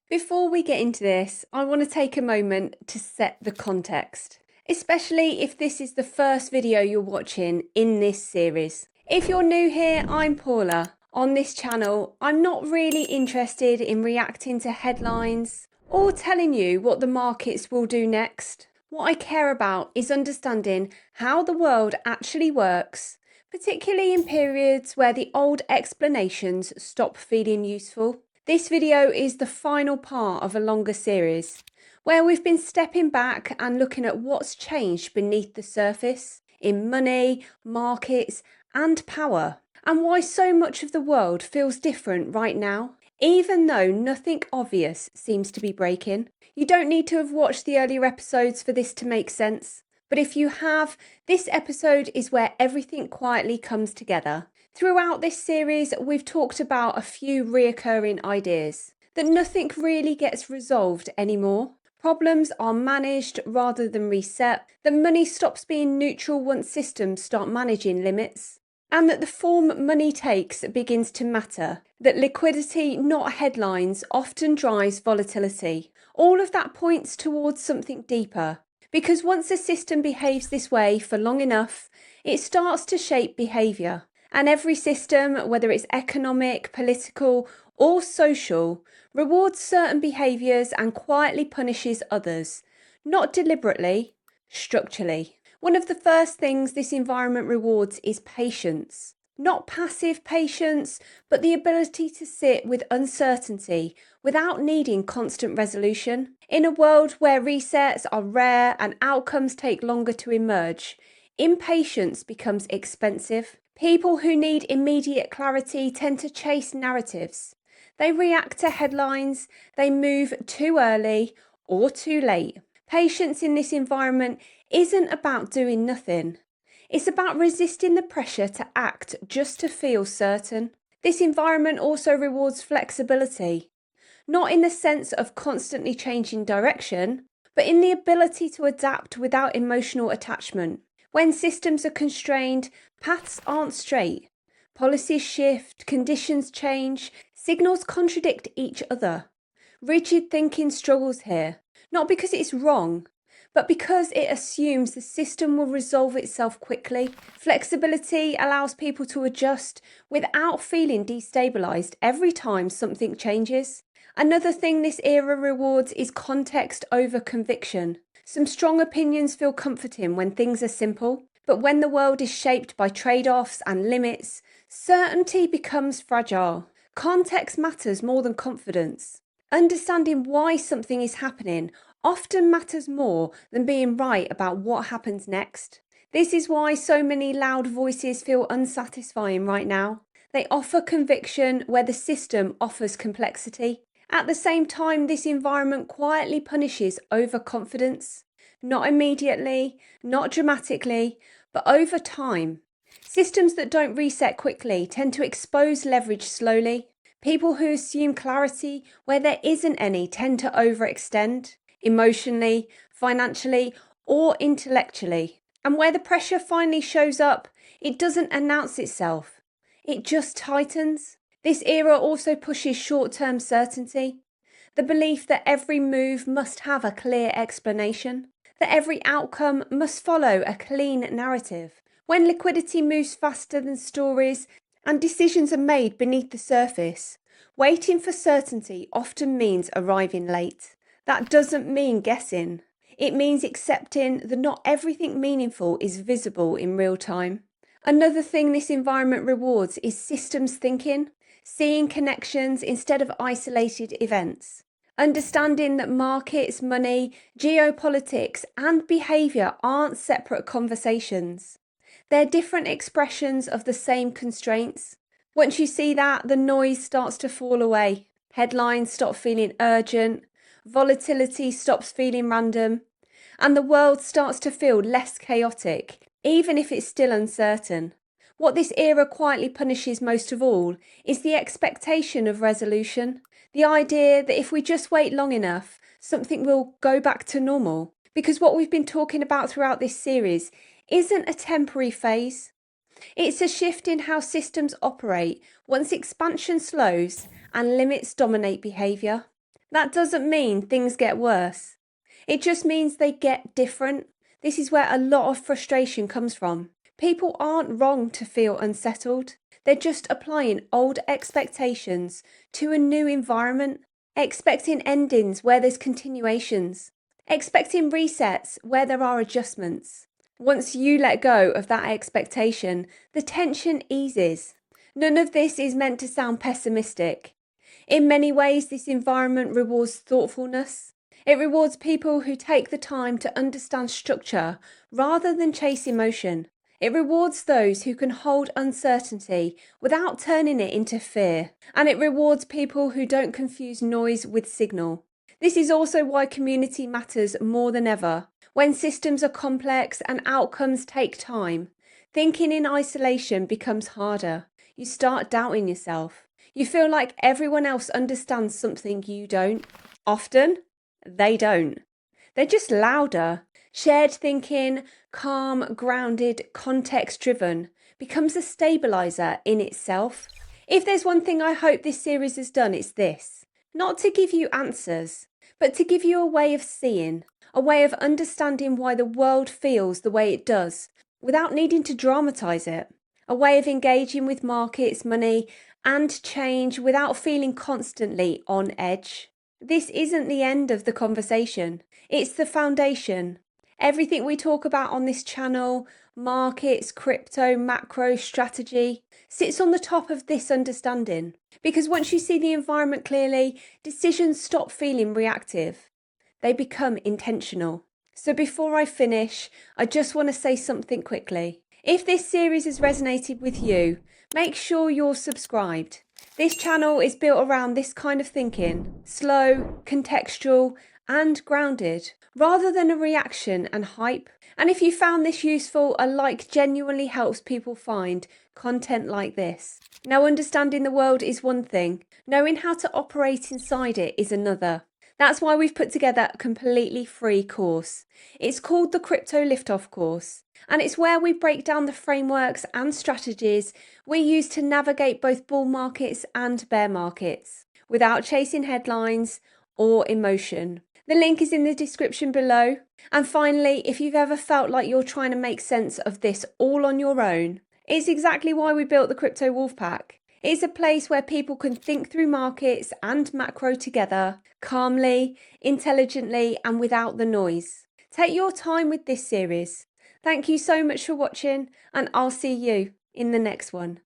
Before we get into this, I want to take a moment to set the context, especially if this is the first video you're watching in this series. If you're new here, I'm Paula. On this channel, I'm not really interested in reacting to headlines or telling you what the markets will do next. What I care about is understanding how the world actually works, particularly in periods where the old explanations stop feeling useful. This video is the final part of a longer series where we've been stepping back and looking at what's changed beneath the surface in money, markets, and power, and why so much of the world feels different right now, even though nothing obvious seems to be breaking. You don't need to have watched the earlier episodes for this to make sense, but if you have, this episode is where everything quietly comes together. Throughout this series, we've talked about a few reoccurring ideas, that nothing really gets resolved anymore. Problems are managed rather than reset, that money stops being neutral once systems start managing limits, and that the form money takes begins to matter, that liquidity, not headlines, often drives volatility. All of that points towards something deeper, because once a system behaves this way for long enough, it starts to shape behaviour. And every system, whether it's economic, political, or social, rewards certain behaviours and quietly punishes others, not deliberately, structurally. One of the first things this environment rewards is patience. Not passive patience, but the ability to sit with uncertainty without needing constant resolution. In a world where resets are rare and outcomes take longer to emerge, impatience becomes expensive. People who need immediate clarity tend to chase narratives. They react to headlines, they move too early or too late. Patience in this environment isn't about doing nothing. It's about resisting the pressure to act just to feel certain. This environment also rewards flexibility, not in the sense of constantly changing direction, but in the ability to adapt without emotional attachment. When systems are constrained, paths aren't straight. Policies shift, conditions change, signals contradict each other. Rigid thinking struggles here, not because it's wrong, but because it assumes the system will resolve itself quickly. Flexibility allows people to adjust without feeling destabilised every time something changes. Another thing this era rewards is context over conviction. Some strong opinions feel comforting when things are simple, but when the world is shaped by trade-offs and limits, certainty becomes fragile. Context matters more than confidence. Understanding why something is happening often matters more than being right about what happens next. This is why so many loud voices feel unsatisfying right now. They offer conviction where the system offers complexity. At the same time, this environment quietly punishes overconfidence. Not immediately, not dramatically, but over time. Systems that don't reset quickly tend to expose leverage slowly. People who assume clarity where there isn't any tend to overextend, emotionally, financially, or intellectually. And where the pressure finally shows up, it doesn't announce itself. It just tightens. This era also pushes short-term certainty, the belief that every move must have a clear explanation, that every outcome must follow a clean narrative. When liquidity moves faster than stories and decisions are made beneath the surface, waiting for certainty often means arriving late. That doesn't mean guessing. It means accepting that not everything meaningful is visible in real time. Another thing this environment rewards is systems thinking, seeing connections instead of isolated events. Understanding that markets, money, geopolitics, and behaviour aren't separate conversations. They're different expressions of the same constraints. Once you see that, the noise starts to fall away. Headlines stop feeling urgent, volatility stops feeling random, and the world starts to feel less chaotic, even if it's still uncertain. What this era quietly punishes most of all is the expectation of resolution, the idea that if we just wait long enough, something will go back to normal. Because what we've been talking about throughout this series isn't a temporary phase. It's a shift in how systems operate once expansion slows and limits dominate behaviour. That doesn't mean things get worse. It just means they get different. This is where a lot of frustration comes from. People aren't wrong to feel unsettled. They're just applying old expectations to a new environment, expecting endings where there's continuations, expecting resets where there are adjustments. Once you let go of that expectation, the tension eases. None of this is meant to sound pessimistic. In many ways, this environment rewards thoughtfulness. It rewards people who take the time to understand structure rather than chase emotion. It rewards those who can hold uncertainty without turning it into fear. And it rewards people who don't confuse noise with signal. This is also why community matters more than ever. When systems are complex and outcomes take time, thinking in isolation becomes harder. You start doubting yourself. You feel like everyone else understands something you don't. Often, they don't. They're just louder. Shared thinking, calm, grounded, context-driven, becomes a stabilizer in itself. If there's one thing I hope this series has done, it's this. Not to give you answers, but to give you a way of seeing, a way of understanding why the world feels the way it does, without needing to dramatize it. A way of engaging with markets, money, and change without feeling constantly on edge. This isn't the end of the conversation. It's the foundation. Everything we talk about on this channel, markets, crypto, macro, strategy, sits on the top of this understanding. Because once you see the environment clearly, decisions stop feeling reactive. They become intentional. So before I finish, I just want to say something quickly. If this series has resonated with you, make sure you're subscribed. This channel is built around this kind of thinking, slow, contextual, and grounded, rather than a reaction and hype. And if you found this useful, a like genuinely helps people find content like this. Now, understanding the world is one thing, knowing how to operate inside it is another. That's why we've put together a completely free course. It's called the Crypto Liftoff course, and it's where we break down the frameworks and strategies we use to navigate both bull markets and bear markets without chasing headlines or emotion. The link is in the description below. And finally, if you've ever felt like you're trying to make sense of this all on your own, it's exactly why we built the Crypto Wolfpack. It's a place where people can think through markets and macro together, calmly, intelligently, and without the noise. Take your time with this series. Thank you so much for watching, and I'll see you in the next one.